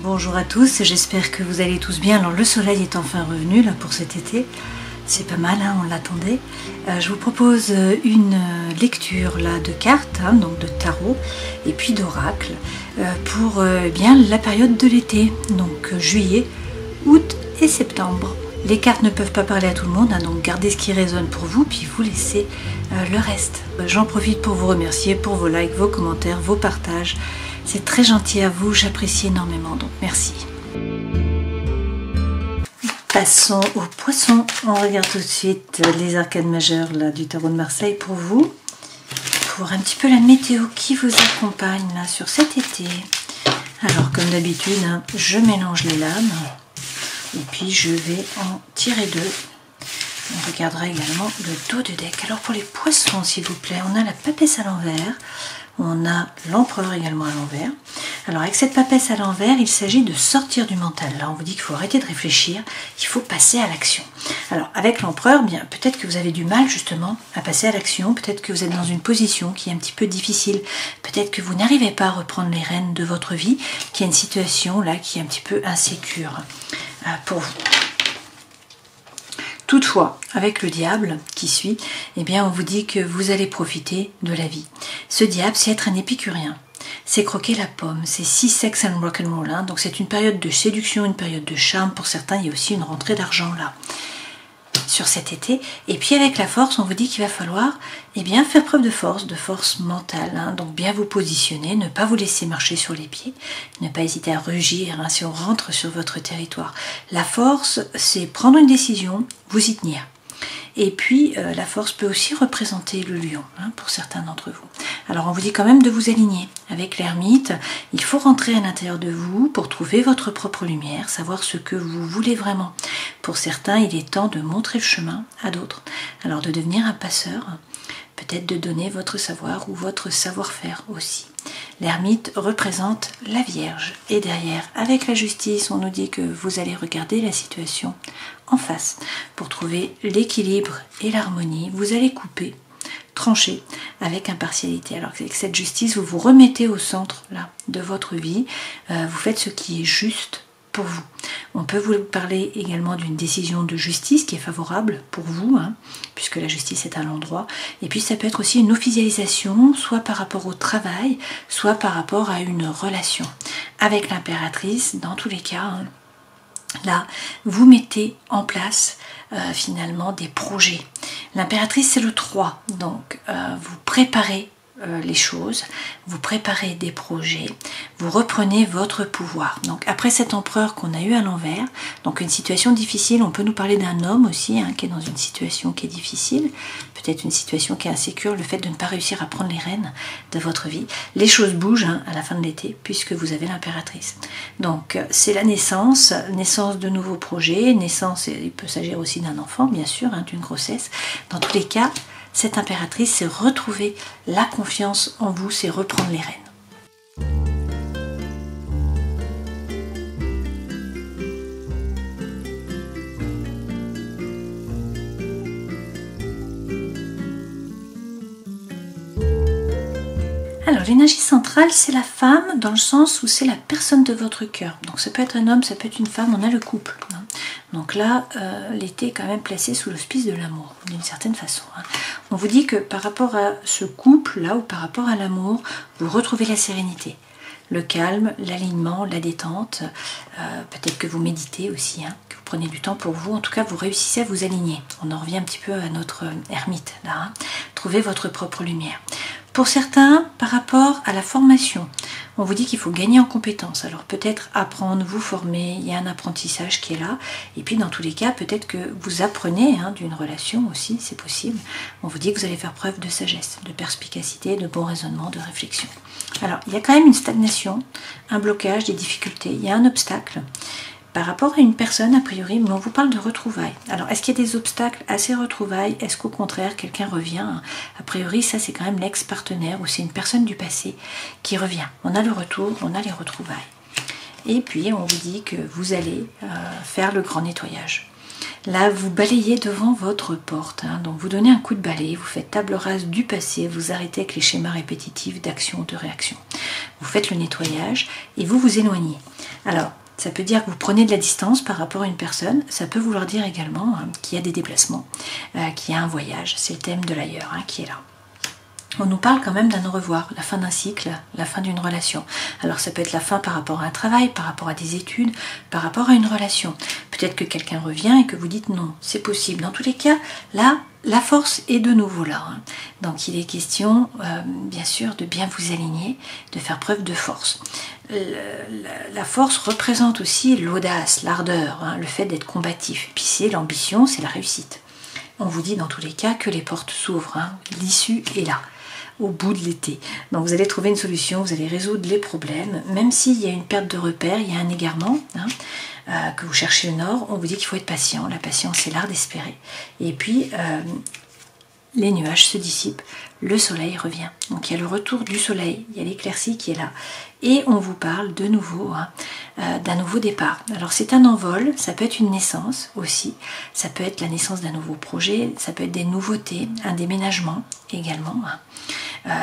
Bonjour à tous, j'espère que vous allez tous bien. Alors le soleil est enfin revenu là pour cet été, c'est pas mal, hein, on l'attendait. Je vous propose une lecture là de cartes, hein, donc de tarot et puis d'oracle pour bien la période de l'été, donc juillet, août et septembre. Les cartes ne peuvent pas parler à tout le monde, hein, donc gardez ce qui résonne pour vous, puis vous laissez le reste. J'en profite pour vous remercier pour vos likes, vos commentaires, vos partages. C'est très gentil à vous, j'apprécie énormément, donc merci. Passons aux poissons. On regarde tout de suite les arcanes majeures là, du tarot de Marseille pour vous. Pour un petit peu la météo qui vous accompagne là sur cet été. Alors comme d'habitude, hein, je mélange les lames. Et puis je vais en tirer deux. On regardera également le dos de deck. Alors pour les poissons, s'il vous plaît, on a la papesse à l'envers. On a l'empereur également à l'envers. Alors avec cette papesse à l'envers, il s'agit de sortir du mental. Là, on vous dit qu'il faut arrêter de réfléchir, il faut passer à l'action. Alors avec l'empereur, bien peut-être que vous avez du mal justement à passer à l'action. Peut-être que vous êtes dans une position qui est un petit peu difficile. Peut-être que vous n'arrivez pas à reprendre les rênes de votre vie, qu'il y a une situation là qui est un petit peu insécure pour vous. Toutefois, avec le diable qui suit, eh bien on vous dit que vous allez profiter de la vie. Ce diable, c'est être un épicurien, c'est croquer la pomme, c'est sex and rock'n'roll, hein, donc c'est une période de séduction, une période de charme. Pour certains, il y a aussi une rentrée d'argent là, sur cet été. Et puis avec la force, on vous dit qu'il va falloir bien faire preuve de force mentale, hein, donc bien vous positionner, ne pas vous laisser marcher sur les pieds, ne pas hésiter à rugir, hein, si on rentre sur votre territoire. La force, c'est prendre une décision, vous y tenir. Et puis la force peut aussi représenter le lion, hein, pour certains d'entre vous. Alors on vous dit quand même de vous aligner. Avec l'ermite, il faut rentrer à l'intérieur de vous pour trouver votre propre lumière, savoir ce que vous voulez vraiment. Pour certains, il est temps de montrer le chemin à d'autres. Alors de devenir un passeur, peut-être de donner votre savoir ou votre savoir-faire aussi. L'ermite représente la Vierge. Et derrière, avec la justice, on nous dit que vous allez regarder la situation en face pour trouver l'équilibre et l'harmonie. Vous allez couper, trancher avec impartialité. Alors avec cette justice, vous vous remettez au centre là, de votre vie. Vous faites ce qui est juste pour vous. On peut vous parler également d'une décision de justice qui est favorable pour vous, hein, puisque la justice est à l'endroit. Et puis ça peut être aussi une officialisation, soit par rapport au travail, soit par rapport à une relation. Avec l'impératrice, dans tous les cas, hein, là, vous mettez en place finalement des projets. L'impératrice, c'est le 3, donc vous préparez les choses, vous préparez des projets, vous reprenez votre pouvoir. Donc après cet empereur qu'on a eu à l'envers, donc une situation difficile, on peut nous parler d'un homme aussi, hein, qui est dans une situation qui est difficile, peut-être une situation qui est insécure, le fait de ne pas réussir à prendre les rênes de votre vie. Les choses bougent, hein, à la fin de l'été, puisque vous avez l'impératrice. Donc c'est la naissance de nouveaux projets, naissance, il peut s'agir aussi d'un enfant, bien sûr, hein, d'une grossesse. Dans tous les cas, cette impératrice, c'est retrouver la confiance en vous, c'est reprendre les rênes. Alors l'énergie centrale, c'est la femme dans le sens où c'est la personne de votre cœur. Donc ça peut être un homme, ça peut être une femme, on a le couple. Hein. Donc là, l'été est quand même placé sous l'auspice de l'amour, d'une certaine façon. Hein. On vous dit que par rapport à ce couple-là, ou par rapport à l'amour, vous retrouvez la sérénité, le calme, l'alignement, la détente. Peut-être que vous méditez aussi, hein, que vous prenez du temps pour vous. En tout cas, vous réussissez à vous aligner. On en revient un petit peu à notre ermite, là. Hein. Trouvez votre propre lumière. Pour certains, par rapport à la formation, on vous dit qu'il faut gagner en compétences. Alors peut-être apprendre, vous former, il y a un apprentissage qui est là. Et puis dans tous les cas, peut-être que vous apprenez, hein, d'une relation aussi, c'est possible. On vous dit que vous allez faire preuve de sagesse, de perspicacité, de bon raisonnement, de réflexion. Alors il y a quand même une stagnation, un blocage, des difficultés, il y a un obstacle. Par rapport à une personne, a priori, mais on vous parle de retrouvailles. Alors, est-ce qu'il y a des obstacles à ces retrouvailles? Est-ce qu'au contraire, quelqu'un revient? A priori, ça, c'est quand même l'ex-partenaire ou c'est une personne du passé qui revient. On a le retour, on a les retrouvailles. Et puis, on vous dit que vous allez faire le grand nettoyage. Là, vous balayez devant votre porte, hein, donc vous donnez un coup de balai, vous faites table rase du passé, vous arrêtez avec les schémas répétitifs d'action, de réaction. Vous faites le nettoyage et vous vous éloignez. Alors, ça peut dire que vous prenez de la distance par rapport à une personne. Ça peut vouloir dire également qu'il y a des déplacements, qu'il y a un voyage. C'est le thème de l'ailleurs qui est là. On nous parle quand même d'un au revoir, la fin d'un cycle, la fin d'une relation. Alors ça peut être la fin par rapport à un travail, par rapport à des études, par rapport à une relation. Peut-être que quelqu'un revient et que vous dites non, c'est possible. Dans tous les cas, là, la force est de nouveau là. Donc il est question, bien sûr, de bien vous aligner, de faire preuve de force. La force représente aussi l'audace, l'ardeur, le fait d'être combatif. Et puis c'est l'ambition, c'est la réussite. On vous dit dans tous les cas que les portes s'ouvrent, l'issue est là, au bout de l'été. Donc vous allez trouver une solution, vous allez résoudre les problèmes, même s'il y a une perte de repère, il y a un égarement, que vous cherchez le nord, on vous dit qu'il faut être patient. La patience, c'est l'art d'espérer. Et puis, les nuages se dissipent, le soleil revient. Donc il y a le retour du soleil, il y a l'éclaircie qui est là. Et on vous parle de nouveau d'un nouveau départ. Alors c'est un envol, ça peut être une naissance aussi, ça peut être la naissance d'un nouveau projet, ça peut être des nouveautés, un déménagement également.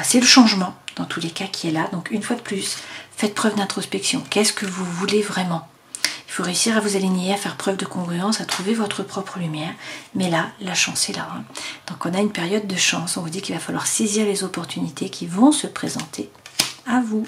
C'est le changement dans tous les cas qui est là. Donc une fois de plus, faites preuve d'introspection. Qu'est-ce que vous voulez vraiment ? Il faut réussir à vous aligner, à faire preuve de congruence, à trouver votre propre lumière. Mais là, la chance est là. Donc on a une période de chance. On vous dit qu'il va falloir saisir les opportunités qui vont se présenter à vous.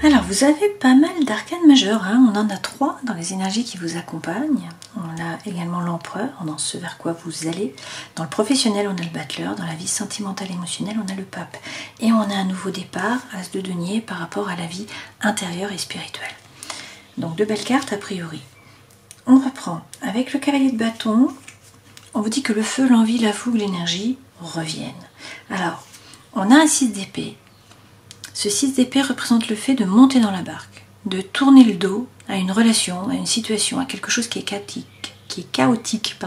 Alors vous avez pas mal d'arcanes majeures, on en a 3 dans les énergies qui vous accompagnent. On a également l'empereur, dans ce vers quoi vous allez. Dans le professionnel, on a le battleur. Dans la vie sentimentale émotionnelle, on a le pape. Et on a un nouveau départ, as de denier, par rapport à la vie intérieure et spirituelle. Donc de belles cartes a priori. On reprend avec le cavalier de bâton. On vous dit que le feu, l'envie, la fougue, l'énergie reviennent. Alors, on a un 6 d'épée. Ce 6 d'épée représente le fait de monter dans la barque, de tourner le dos à une relation, à une situation, à quelque chose qui est chaotique.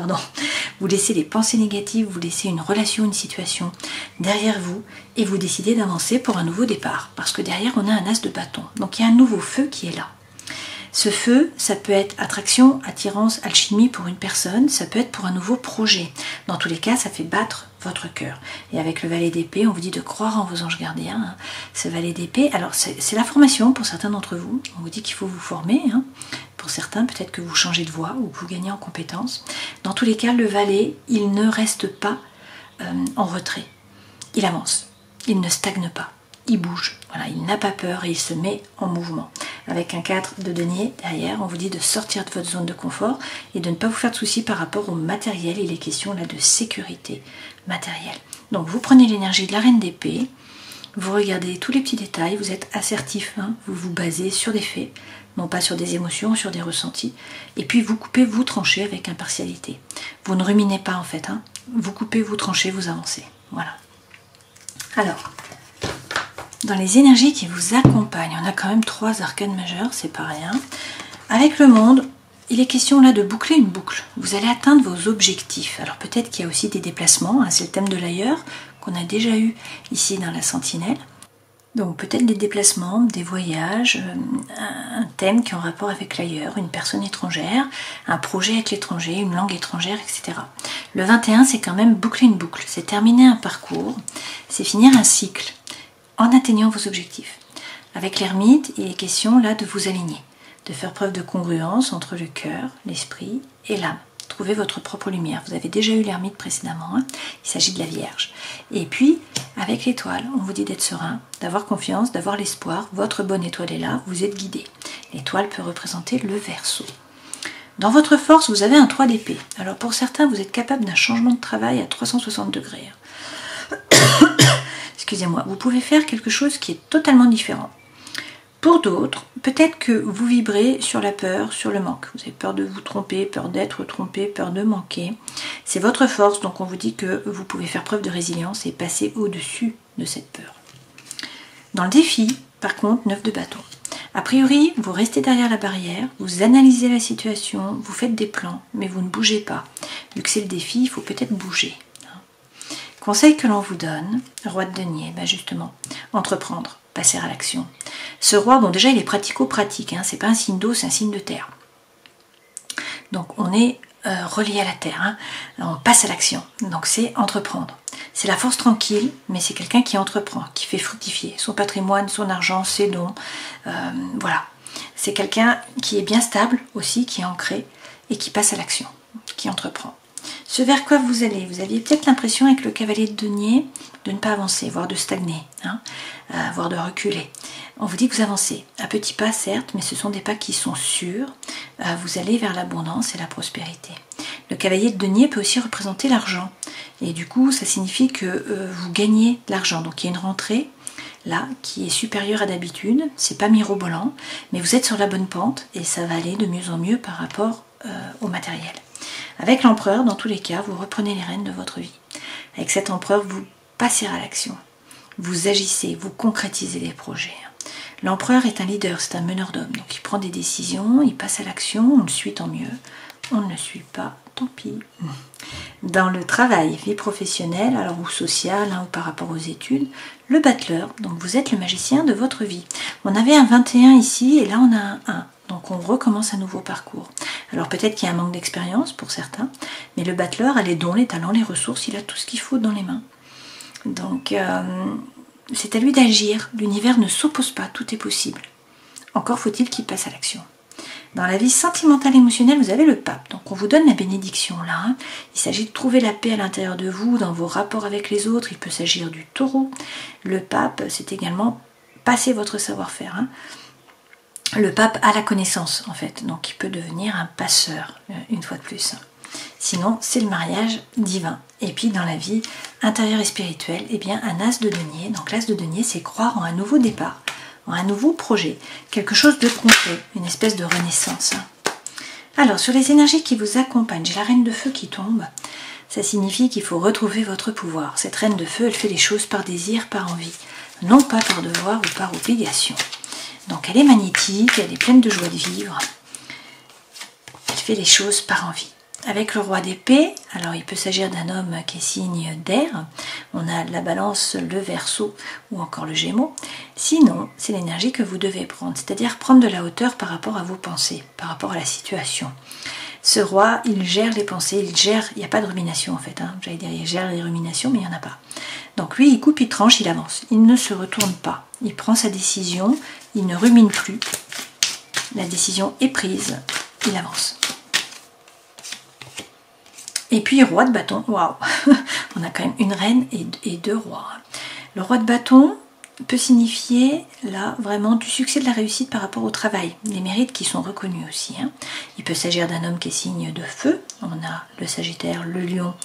Vous laissez les pensées négatives, vous laissez une relation, une situation derrière vous et vous décidez d'avancer pour un nouveau départ. Parce que derrière, on a un as de bâton. Donc il y a un nouveau feu qui est là. Ce feu, ça peut être attraction, attirance, alchimie pour une personne, ça peut être pour un nouveau projet. Dans tous les cas, ça fait battre votre cœur. Et avec le valet d'épée, on vous dit de croire en vos anges gardiens. Ce valet d'épée, alors c'est la formation pour certains d'entre vous. On vous dit qu'il faut vous former. Pour certains, peut-être que vous changez de voie ou que vous gagnez en compétences. Dans tous les cas, le valet, il ne reste pas en retrait. Il avance, il ne stagne pas. Il bouge, voilà, il n'a pas peur et il se met en mouvement. Avec un 4 de denier derrière, on vous dit de sortir de votre zone de confort et de ne pas vous faire de soucis par rapport au matériel. Il est question là de sécurité matérielle. Donc vous prenez l'énergie de la reine d'épée, vous regardez tous les petits détails, vous êtes assertif, vous vous basez sur des faits, non pas sur des émotions, sur des ressentis. Et puis vous coupez, vous tranchez avec impartialité. Vous ne ruminez pas en fait, vous coupez, vous tranchez, vous avancez. Voilà. Alors, dans les énergies qui vous accompagnent, on a quand même 3 arcanes majeures, c'est pas rien. Avec le monde, il est question là de boucler une boucle. Vous allez atteindre vos objectifs. Alors peut-être qu'il y a aussi des déplacements, c'est le thème de l'ailleurs qu'on a déjà eu ici dans la sentinelle. Donc peut-être des déplacements, des voyages, un thème qui est en rapport avec l'ailleurs, une personne étrangère, un projet avec l'étranger, une langue étrangère, etc. Le 21, c'est quand même boucler une boucle, c'est terminer un parcours, c'est finir un cycle en atteignant vos objectifs. Avec l'ermite, il est question là de vous aligner, de faire preuve de congruence entre le cœur, l'esprit et l'âme. Trouvez votre propre lumière. Vous avez déjà eu l'ermite précédemment, il s'agit de la Vierge. Et puis, avec l'étoile, on vous dit d'être serein, d'avoir confiance, d'avoir l'espoir. Votre bonne étoile est là, vous êtes guidé. L'étoile peut représenter le Verseau. Dans votre force, vous avez un 3 d'épée. Alors pour certains, vous êtes capable d'un changement de travail à 360 degrés. Excusez-moi, vous pouvez faire quelque chose qui est totalement différent. Pour d'autres, peut-être que vous vibrez sur la peur, sur le manque. Vous avez peur de vous tromper, peur d'être trompé, peur de manquer. C'est votre force, donc on vous dit que vous pouvez faire preuve de résilience et passer au-dessus de cette peur. Dans le défi, par contre, 9 de bâton. A priori, vous restez derrière la barrière, vous analysez la situation, vous faites des plans, mais vous ne bougez pas. Vu que c'est le défi, il faut peut-être bouger. Conseil que l'on vous donne, roi de denier, ben justement, entreprendre, passer à l'action. Ce roi, bon déjà il est pratico-pratique, hein, c'est pas un signe d'eau, c'est un signe de terre. Donc on est relié à la terre, hein, on passe à l'action, donc c'est entreprendre. C'est la force tranquille, mais c'est quelqu'un qui entreprend, qui fait fructifier son patrimoine, son argent, ses dons, voilà. C'est quelqu'un qui est bien stable aussi, qui est ancré et qui passe à l'action, qui entreprend. Ce vers quoi vous allez, vous aviez peut-être l'impression avec le cavalier de denier de ne pas avancer, voire de stagner, hein, voire de reculer. On vous dit que vous avancez, à petits pas certes, mais ce sont des pas qui sont sûrs. Vous allez vers l'abondance et la prospérité. Le cavalier de denier peut aussi représenter l'argent. Et du coup, ça signifie que vous gagnez de l'argent. Donc il y a une rentrée là qui est supérieure à d'habitude. C'est pas mirobolant, mais vous êtes sur la bonne pente et ça va aller de mieux en mieux par rapport au matériel. Avec l'empereur, dans tous les cas, vous reprenez les rênes de votre vie. Avec cet empereur, vous passez à l'action. Vous agissez, vous concrétisez les projets. L'empereur est un leader, c'est un meneur d'hommes. Donc il prend des décisions, il passe à l'action, on le suit tant mieux. On ne le suit pas, tant pis. Dans le travail, vie professionnelle, alors ou sociale, hein, ou par rapport aux études, le battleur, donc vous êtes le magicien de votre vie. On avait un 21 ici et là on a un 1. Donc on recommence un nouveau parcours. Alors peut-être qu'il y a un manque d'expérience pour certains, mais le battleur a les dons, les talents, les ressources, il a tout ce qu'il faut dans les mains. Donc c'est à lui d'agir. L'univers ne s'oppose pas, tout est possible. Encore faut-il qu'il passe à l'action. Dans la vie sentimentale émotionnelle, vous avez le pape. Donc on vous donne la bénédiction là. Hein. Il s'agit de trouver la paix à l'intérieur de vous, dans vos rapports avec les autres. Il peut s'agir du taureau. Le pape, c'est également passer votre savoir-faire. Hein. Le pape a la connaissance en fait, donc il peut devenir un passeur une fois de plus. Sinon, c'est le mariage divin. Et puis dans la vie intérieure et spirituelle, eh bien un as de denier. Donc l'as de denier, c'est croire en un nouveau départ, en un nouveau projet, quelque chose de concret, une espèce de renaissance. Alors sur les énergies qui vous accompagnent, j'ai la reine de feu qui tombe. Ça signifie qu'il faut retrouver votre pouvoir. Cette reine de feu, elle fait les choses par désir, par envie, non pas par devoir ou par obligation. Donc elle est magnétique, elle est pleine de joie de vivre. Elle fait les choses par envie. Avec le roi d'épée, alors il peut s'agir d'un homme qui est signe d'air. On a la balance, le verseau ou encore le gémeaux. Sinon, c'est l'énergie que vous devez prendre, c'est-à-dire prendre de la hauteur par rapport à vos pensées, par rapport à la situation. Ce roi, il gère les pensées, il n'y a pas de rumination en fait. Hein. J'allais dire, il gère les ruminations, mais il n'y en a pas. Donc lui, il coupe, il tranche, il avance. Il ne se retourne pas. Il prend sa décision, il ne rumine plus. La décision est prise, il avance. Et puis, roi de bâton, waouh, on a quand même une reine et deux rois. Le roi de bâton peut signifier, là, vraiment du succès, de la réussite par rapport au travail, les mérites qui sont reconnus aussi. Hein. Il peut s'agir d'un homme qui est signe de feu, on a le Sagittaire, le Lion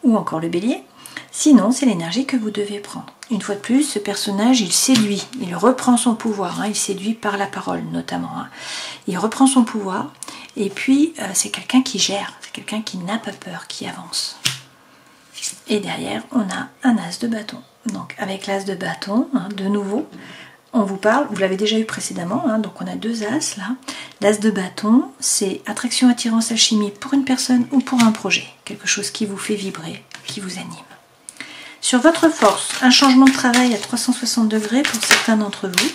ou encore le Bélier. Sinon, c'est l'énergie que vous devez prendre. Une fois de plus, ce personnage, il séduit, il reprend son pouvoir, hein, il séduit par la parole notamment. Hein. Il reprend son pouvoir et puis c'est quelqu'un qui gère, c'est quelqu'un qui n'a pas peur, qui avance. Et derrière, on a un as de bâton. Donc avec l'as de bâton, hein, de nouveau, on vous parle, vous l'avez déjà eu précédemment, hein, donc on a deux as là. L'as de bâton, c'est attraction, attirance, alchimie pour une personne ou pour un projet. Quelque chose qui vous fait vibrer, qui vous anime. Sur votre force, un changement de travail à 360 degrés pour certains d'entre vous.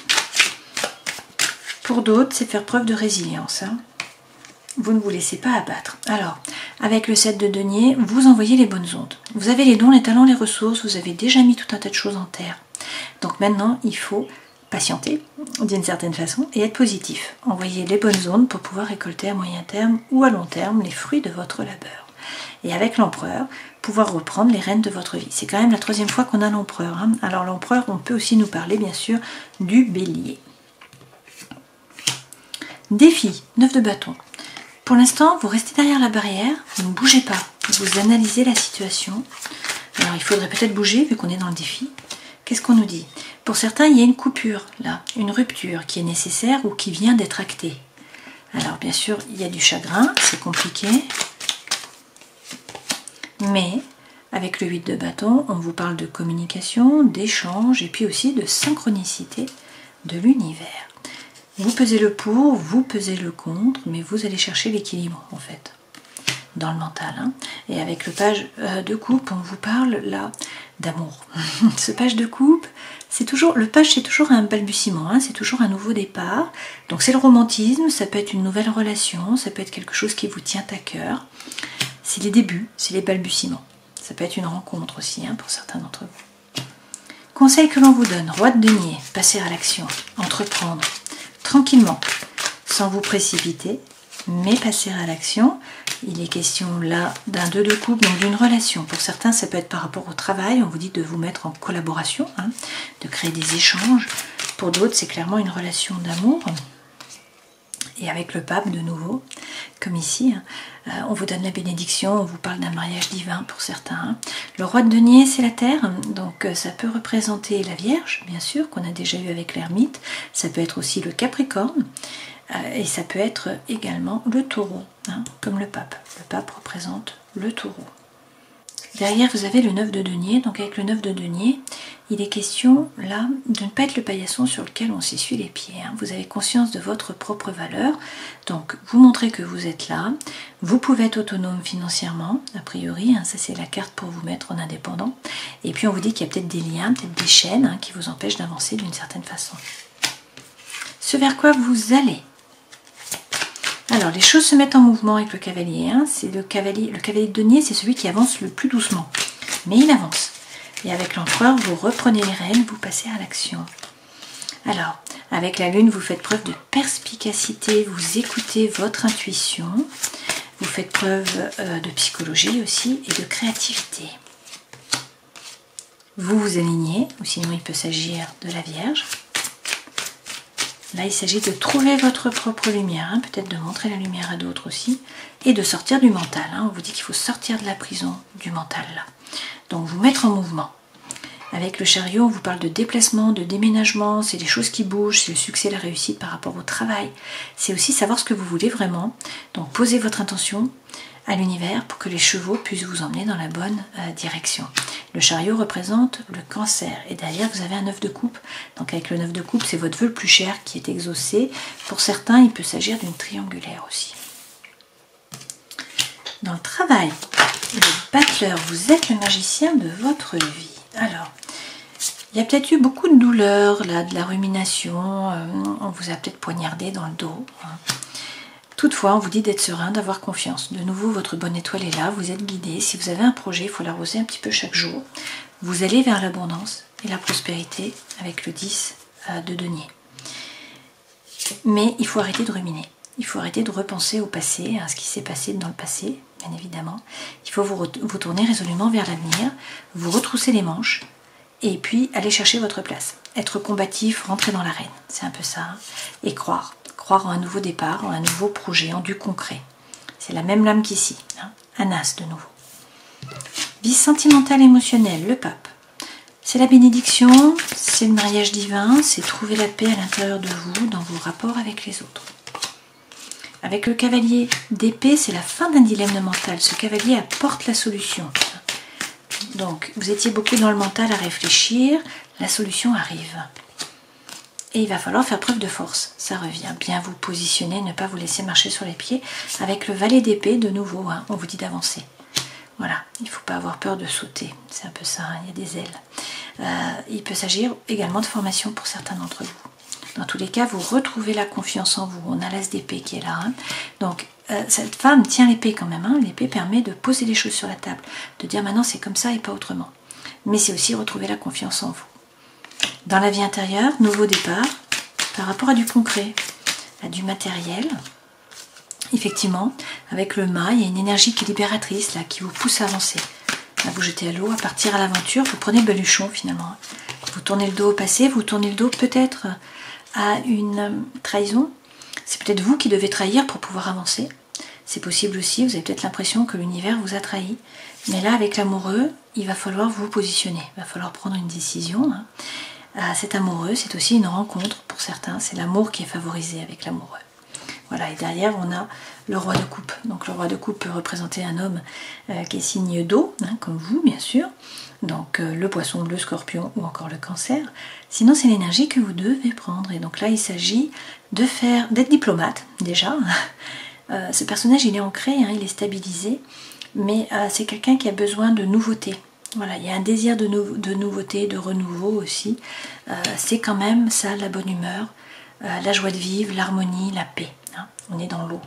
Pour d'autres, c'est faire preuve de résilience. Hein. Vous ne vous laissez pas abattre. Alors, avec le 7 de denier, vous envoyez les bonnes ondes. Vous avez les dons, les talents, les ressources, vous avez déjà mis tout un tas de choses en terre. Donc maintenant, il faut patienter d'une certaine façon et être positif. Envoyer les bonnes ondes pour pouvoir récolter à moyen terme ou à long terme les fruits de votre labeur. Et avec l'empereur, pouvoir reprendre les rênes de votre vie. C'est quand même la troisième fois qu'on a l'empereur. Hein. Alors l'empereur, on peut aussi nous parler bien sûr du bélier. Défi, 9 de bâton. Pour l'instant, vous restez derrière la barrière, vous ne bougez pas, vous analysez la situation. Alors il faudrait peut-être bouger vu qu'on est dans le défi. Qu'est-ce qu'on nous dit? Pour certains, il y a une coupure là, une rupture qui est nécessaire ou qui vient d'être actée. Alors bien sûr, il y a du chagrin, c'est compliqué. Mais avec le 8 de bâton, on vous parle de communication, d'échange et puis aussi de synchronicité de l'univers. Vous pesez le pour, vous pesez le contre, mais vous allez chercher l'équilibre en fait, dans le mental. Hein. Et avec le page de coupe, on vous parle là d'amour. Ce page de coupe, le page c'est toujours un balbutiement, hein, c'est toujours un nouveau départ. Donc c'est le romantisme, ça peut être une nouvelle relation, ça peut être quelque chose qui vous tient à cœur. C'est les débuts, c'est les balbutiements. Ça peut être une rencontre aussi, hein, pour certains d'entre vous. Conseil que l'on vous donne, roi de denier, passer à l'action, entreprendre, tranquillement, sans vous précipiter, mais passer à l'action. Il est question là d'un 2 de coupe, donc d'une relation. Pour certains, ça peut être par rapport au travail, on vous dit de vous mettre en collaboration, hein, de créer des échanges. Pour d'autres, c'est clairement une relation d'amour. Et avec le pape, de nouveau, comme ici, on vous donne la bénédiction, on vous parle d'un mariage divin pour certains. Le roi de denier, c'est la terre, donc ça peut représenter la Vierge, bien sûr, qu'on a déjà eu avec l'ermite. Ça peut être aussi le Capricorne, et ça peut être également le taureau, hein, comme le pape. Le pape représente le taureau. Derrière, vous avez le 9 de denier. Donc avec le 9 de denier, il est question là de ne pas être le paillasson sur lequel on s'essuie les pieds. Hein. Vous avez conscience de votre propre valeur. Donc vous montrez que vous êtes là. Vous pouvez être autonome financièrement, a priori. Hein, ça, c'est la carte pour vous mettre en indépendant. Et puis on vous dit qu'il y a peut-être des liens, peut-être des chaînes, hein, qui vous empêchent d'avancer d'une certaine façon. Ce vers quoi vous allez. Alors, les choses se mettent en mouvement avec le cavalier. Hein. C'est le cavalier de denier, c'est celui qui avance le plus doucement. Mais il avance. Et avec l'empereur, vous reprenez les rênes, vous passez à l'action. Alors, avec la lune, vous faites preuve de perspicacité, vous écoutez votre intuition. Vous faites preuve de psychologie aussi et de créativité. Vous vous alignez, ou sinon il peut s'agir de la Vierge. Là, il s'agit de trouver votre propre lumière, hein, peut-être de montrer la lumière à d'autres aussi, et de sortir du mental. Hein. On vous dit qu'il faut sortir de la prison du mental. Là. Donc, vous mettre en mouvement. Avec le chariot, on vous parle de déplacement, de déménagement, c'est des choses qui bougent, c'est le succès, la réussite par rapport au travail. C'est aussi savoir ce que vous voulez vraiment. Donc, posez votre intention à l'univers pour que les chevaux puissent vous emmener dans la bonne direction. Le chariot représente le cancer et derrière vous avez un 9 de coupe. Donc avec le 9 de coupe, c'est votre vœu le plus cher qui est exaucé. Pour certains, il peut s'agir d'une triangulaire aussi. Dans le travail, le battleur, vous êtes le magicien de votre vie. Alors, il y a peut-être eu beaucoup de douleurs, là, de la rumination, on vous a peut-être poignardé dans le dos. Hein. Toutefois, on vous dit d'être serein, d'avoir confiance. De nouveau, votre bonne étoile est là, vous êtes guidé. Si vous avez un projet, il faut l'arroser un petit peu chaque jour. Vous allez vers l'abondance et la prospérité avec le 10 de denier. Mais il faut arrêter de ruminer. Il faut arrêter de repenser au passé, à ce qui s'est passé dans le passé, bien évidemment. Il faut vous tourner résolument vers l'avenir, vous retrousser les manches et puis aller chercher votre place. Être combatif, rentrer dans l'arène, c'est un peu ça. Hein. Et croire en un nouveau départ, en un nouveau projet, en du concret. C'est la même lame qu'ici, hein. Un as de nouveau. Vie sentimentale émotionnelle, le pape. C'est la bénédiction, c'est le mariage divin, c'est trouver la paix à l'intérieur de vous, dans vos rapports avec les autres. Avec le cavalier d'épée, c'est la fin d'un dilemme mental. Ce cavalier apporte la solution. Donc, vous étiez beaucoup dans le mental à réfléchir, la solution arrive. Et il va falloir faire preuve de force, ça revient. Bien vous positionner, ne pas vous laisser marcher sur les pieds. Avec le valet d'épée, de nouveau, hein, on vous dit d'avancer. Voilà, il ne faut pas avoir peur de sauter, c'est un peu ça, hein, il y a des ailes. Il peut s'agir également de formation pour certains d'entre vous. Dans tous les cas, vous retrouvez la confiance en vous. On a l'as d'épée qui est là. Hein. Donc, cette femme tient l'épée quand même. Hein. L'épée permet de poser les choses sur la table, de dire maintenant c'est comme ça et pas autrement. Mais c'est aussi retrouver la confiance en vous. Dans la vie intérieure, nouveau départ, par rapport à du concret, à du matériel. Effectivement, avec le mât, il y a une énergie qui est libératrice, là, qui vous pousse à avancer, à vous jeter à l'eau, à partir à l'aventure. Vous prenez le baluchon finalement. Vous tournez le dos au passé, vous tournez le dos peut-être à une trahison. C'est peut-être vous qui devez trahir pour pouvoir avancer. C'est possible aussi, vous avez peut-être l'impression que l'univers vous a trahi. Mais là, avec l'amoureux, il va falloir vous positionner. Il va falloir prendre une décision. Hein. Cet amoureux, c'est aussi une rencontre pour certains. C'est l'amour qui est favorisé avec l'amoureux. Voilà, et derrière, on a le roi de coupe. Donc le roi de coupe peut représenter un homme qui est signe d'eau, hein, comme vous, bien sûr. Donc le poisson, le scorpion ou encore le cancer. Sinon, c'est l'énergie que vous devez prendre. Et donc là, il s'agit d'être diplomate, déjà. Ce personnage, il est ancré, hein, il est stabilisé. Mais c'est quelqu'un qui a besoin de nouveautés. Voilà, il y a un désir de nouveauté, de renouveau aussi. C'est quand même ça, la bonne humeur, la joie de vivre, l'harmonie, la paix. Hein. On est dans l'eau.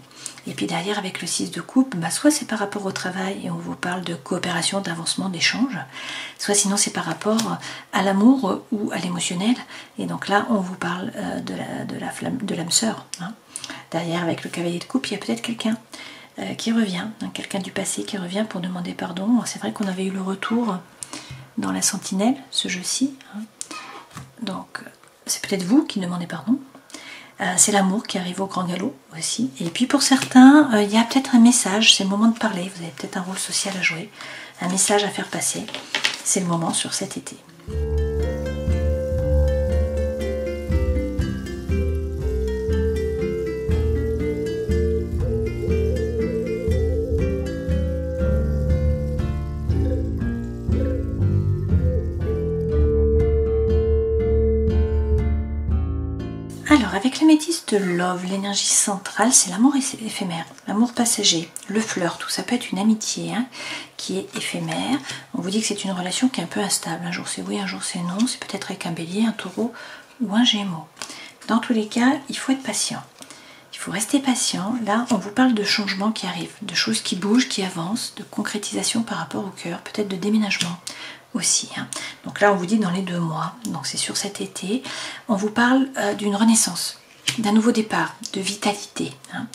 Et puis derrière, avec le 6 de coupe, soit c'est par rapport au travail et on vous parle de coopération, d'avancement, d'échange, soit sinon c'est par rapport à l'amour ou à l'émotionnel. Et donc là, on vous parle de l'âme sœur. Hein. Derrière, avec le cavalier de coupe, il y a peut-être quelqu'un qui revient, hein, quelqu'un du passé qui revient pour demander pardon. C'est vrai qu'on avait eu le retour dans la sentinelle, ce jeu-ci. Hein. Donc, c'est peut-être vous qui demandez pardon. C'est l'amour qui arrive au grand galop aussi. Et puis pour certains, il y a peut-être un message, c'est le moment de parler. Vous avez peut-être un rôle social à jouer, un message à faire passer. C'est le moment sur cet été. Alors, avec l'améthyste de Love, l'énergie centrale, c'est l'amour éphémère, l'amour passager, le flirt, tout ça peut être une amitié hein, qui est éphémère. On vous dit que c'est une relation qui est un peu instable. Un jour c'est oui, un jour c'est non. C'est peut-être avec un bélier, un taureau ou un gémeaux. Dans tous les cas, il faut être patient. Il faut rester patient. Là, on vous parle de changements qui arrivent, de choses qui bougent, qui avancent, de concrétisation par rapport au cœur, peut-être de déménagement aussi. Hein. Donc là, on vous dit dans les 2 mois, donc c'est sur cet été, on vous parle d'une renaissance, d'un nouveau départ, de vitalité. Hein.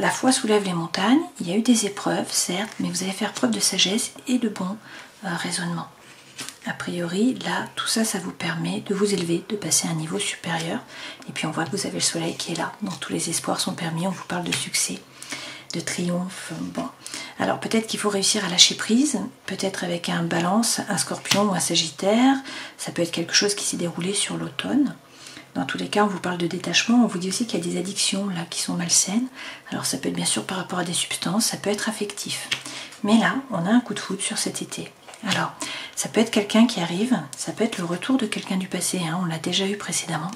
La foi soulève les montagnes, il y a eu des épreuves, certes, mais vous allez faire preuve de sagesse et de bon raisonnement. A priori, là, tout ça, ça vous permet de vous élever, de passer à un niveau supérieur. Et puis on voit que vous avez le soleil qui est là, donc tous les espoirs sont permis, on vous parle de succès, de triomphe. Bon. Alors peut-être qu'il faut réussir à lâcher prise, peut-être avec un balance, un scorpion ou un sagittaire. Ça peut être quelque chose qui s'est déroulé sur l'automne. Dans tous les cas, on vous parle de détachement. On vous dit aussi qu'il y a des addictions là qui sont malsaines. Alors ça peut être bien sûr par rapport à des substances, ça peut être affectif. Mais là, on a un coup de foudre sur cet été. Alors, ça peut être quelqu'un qui arrive, ça peut être le retour de quelqu'un du passé, hein, on l'a déjà eu précédemment.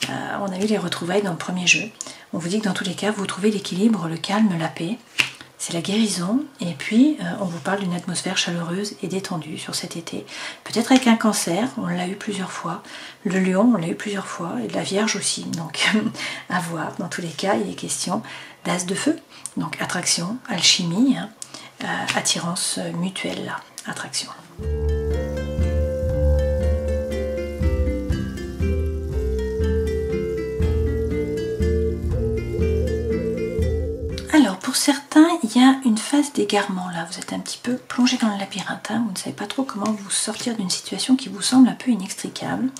On a eu les retrouvailles dans le premier jeu. On vous dit que dans tous les cas, vous trouvez l'équilibre, le calme, la paix. C'est la guérison. Et puis, on vous parle d'une atmosphère chaleureuse et détendue sur cet été. Peut-être avec un cancer, on l'a eu plusieurs fois. Le lion, on l'a eu plusieurs fois. Et de la vierge aussi. Donc, à voir. Dans tous les cas, il est question d'as de feu. Donc, attraction, alchimie, hein, attirance mutuelle, là. Attraction. Alors pour certains, il y a une phase d'égarement là, vous êtes un petit peu plongé dans le labyrinthe, hein. Vous ne savez pas trop comment vous sortir d'une situation qui vous semble un peu inextricable.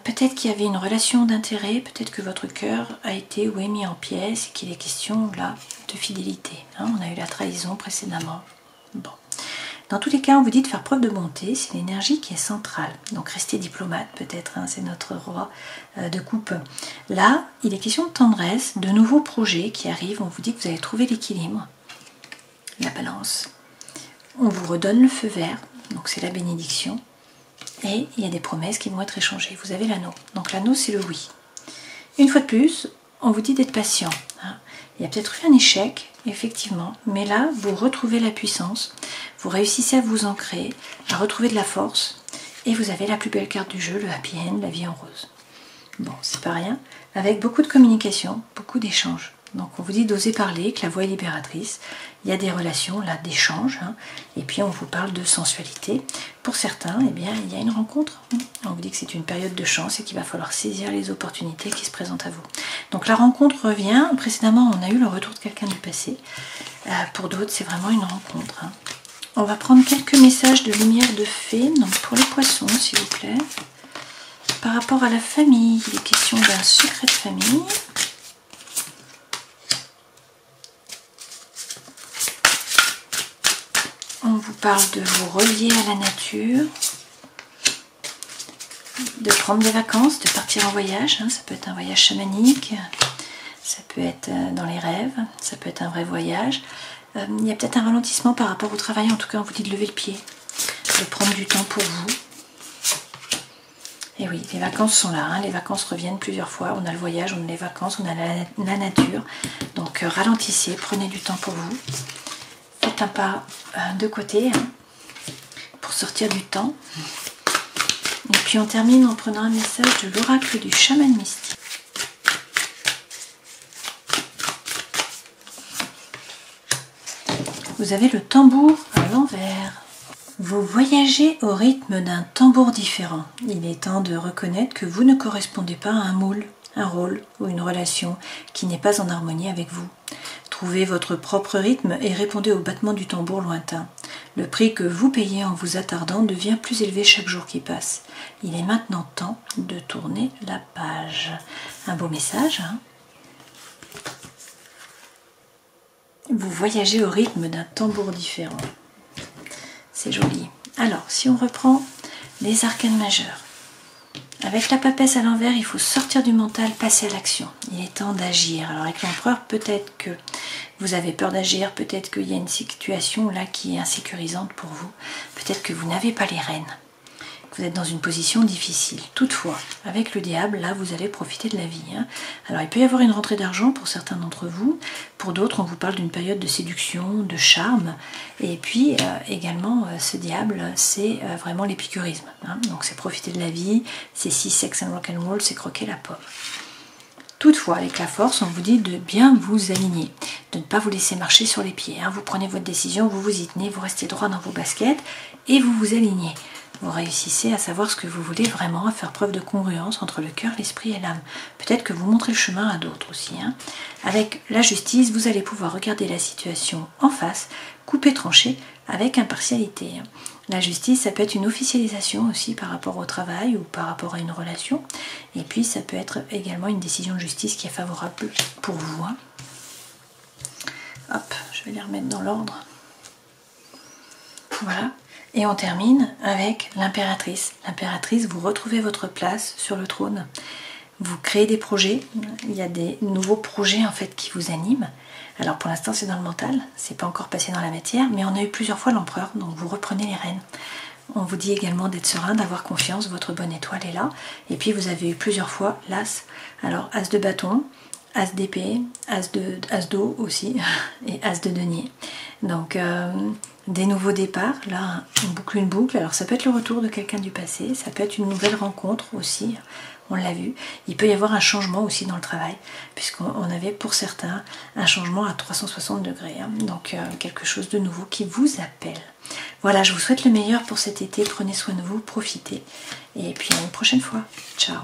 Peut-être qu'il y avait une relation d'intérêt, peut-être que votre cœur a été mis en pièces et qu'il est question là de fidélité. Hein. On a eu la trahison précédemment. Bon. Dans tous les cas, on vous dit de faire preuve de bonté, c'est l'énergie qui est centrale. Donc restez diplomate peut-être, hein, c'est notre roi de coupe. Là, il est question de tendresse, de nouveaux projets qui arrivent. On vous dit que vous allez trouver l'équilibre, la balance. On vous redonne le feu vert, donc c'est la bénédiction. Et il y a des promesses qui vont être échangées. Vous avez l'anneau. Donc l'anneau, c'est le oui. Une fois de plus, on vous dit d'être patient. Hein. Il y a peut-être eu un échec, effectivement, mais là, vous retrouvez la puissance, vous réussissez à vous ancrer, à retrouver de la force, et vous avez la plus belle carte du jeu, le happy end, la vie en rose. Bon, c'est pas rien, avec beaucoup de communication, beaucoup d'échanges. Donc on vous dit d'oser parler, que la voix est libératrice, il y a des relations là d'échange, hein, et puis on vous parle de sensualité. Pour certains, eh bien, il y a une rencontre. On vous dit que c'est une période de chance et qu'il va falloir saisir les opportunités qui se présentent à vous. Donc la rencontre revient. Précédemment, on a eu le retour de quelqu'un du passé. Pour d'autres, c'est vraiment une rencontre. Hein. On va prendre quelques messages de lumière de fée. Donc pour les poissons, s'il vous plaît. Par rapport à la famille, il est question d'un secret de famille. On vous parle de vous relier à la nature, de prendre des vacances, de partir en voyage. Hein, ça peut être un voyage chamanique, ça peut être dans les rêves, ça peut être un vrai voyage. Il y a peut-être un ralentissement par rapport au travail. En tout cas, on vous dit de lever le pied, de prendre du temps pour vous. Et oui, les vacances sont là. Hein, les vacances reviennent plusieurs fois. On a le voyage, on a les vacances, on a la nature. Donc ralentissez, prenez du temps pour vous. Faites un pas de côté, hein, sortir du temps. Et puis on termine en prenant un message de l'oracle du chaman mystique. Vous avez le tambour à l'envers. Vous voyagez au rythme d'un tambour différent. Il est temps de reconnaître que vous ne correspondez pas à un moule, un rôle ou une relation qui n'est pas en harmonie avec vous. Trouvez votre propre rythme et répondez au battement du tambour lointain. Le prix que vous payez en vous attardant devient plus élevé chaque jour qui passe. Il est maintenant temps de tourner la page. Un beau message, hein? Vous voyagez au rythme d'un tambour différent. C'est joli. Alors, si on reprend les arcanes majeurs. Avec la papesse à l'envers, il faut sortir du mental, passer à l'action. Il est temps d'agir. Alors avec l'empereur, peut-être que vous avez peur d'agir, peut-être qu'il y a une situation là qui est insécurisante pour vous. Peut-être que vous n'avez pas les rênes. Vous êtes dans une position difficile. Toutefois, avec le diable, là, vous allez profiter de la vie. Hein. Alors, il peut y avoir une rentrée d'argent pour certains d'entre vous. Pour d'autres, on vous parle d'une période de séduction, de charme. Et puis, également, ce diable, c'est vraiment l'épicurisme. Hein. Donc, c'est profiter de la vie, c'est sex and rock'n'roll, c'est croquer la pomme. Toutefois, avec la force, on vous dit de bien vous aligner, de ne pas vous laisser marcher sur les pieds. Hein. Vous prenez votre décision, vous vous y tenez, vous restez droit dans vos baskets et vous vous alignez. Vous réussissez à savoir ce que vous voulez vraiment, à faire preuve de congruence entre le cœur, l'esprit et l'âme. Peut-être que vous montrez le chemin à d'autres aussi. Hein. Avec la justice, vous allez pouvoir regarder la situation en face, couper, trancher avec impartialité. La justice, ça peut être une officialisation aussi par rapport au travail ou par rapport à une relation. Et puis, ça peut être également une décision de justice qui est favorable pour vous. Hein. Hop, je vais les remettre dans l'ordre. Voilà. Et on termine avec l'impératrice. L'impératrice, vous retrouvez votre place sur le trône. Vous créez des projets. Il y a des nouveaux projets en fait qui vous animent. Alors pour l'instant c'est dans le mental, c'est pas encore passé dans la matière, mais on a eu plusieurs fois l'empereur, donc vous reprenez les rênes. On vous dit également d'être serein, d'avoir confiance, votre bonne étoile est là. Et puis vous avez eu plusieurs fois l'as. Alors as de bâton, as d'épée, as d'eau aussi, et as de denier. Donc des nouveaux départs, là on boucle une boucle. Alors ça peut être le retour de quelqu'un du passé, ça peut être une nouvelle rencontre aussi, on l'a vu. Il peut y avoir un changement aussi dans le travail, puisqu'on avait pour certains un changement à 360 degrés. Hein. Donc quelque chose de nouveau qui vous appelle. Voilà, je vous souhaite le meilleur pour cet été, prenez soin de vous, profitez. Et puis à une prochaine fois. Ciao.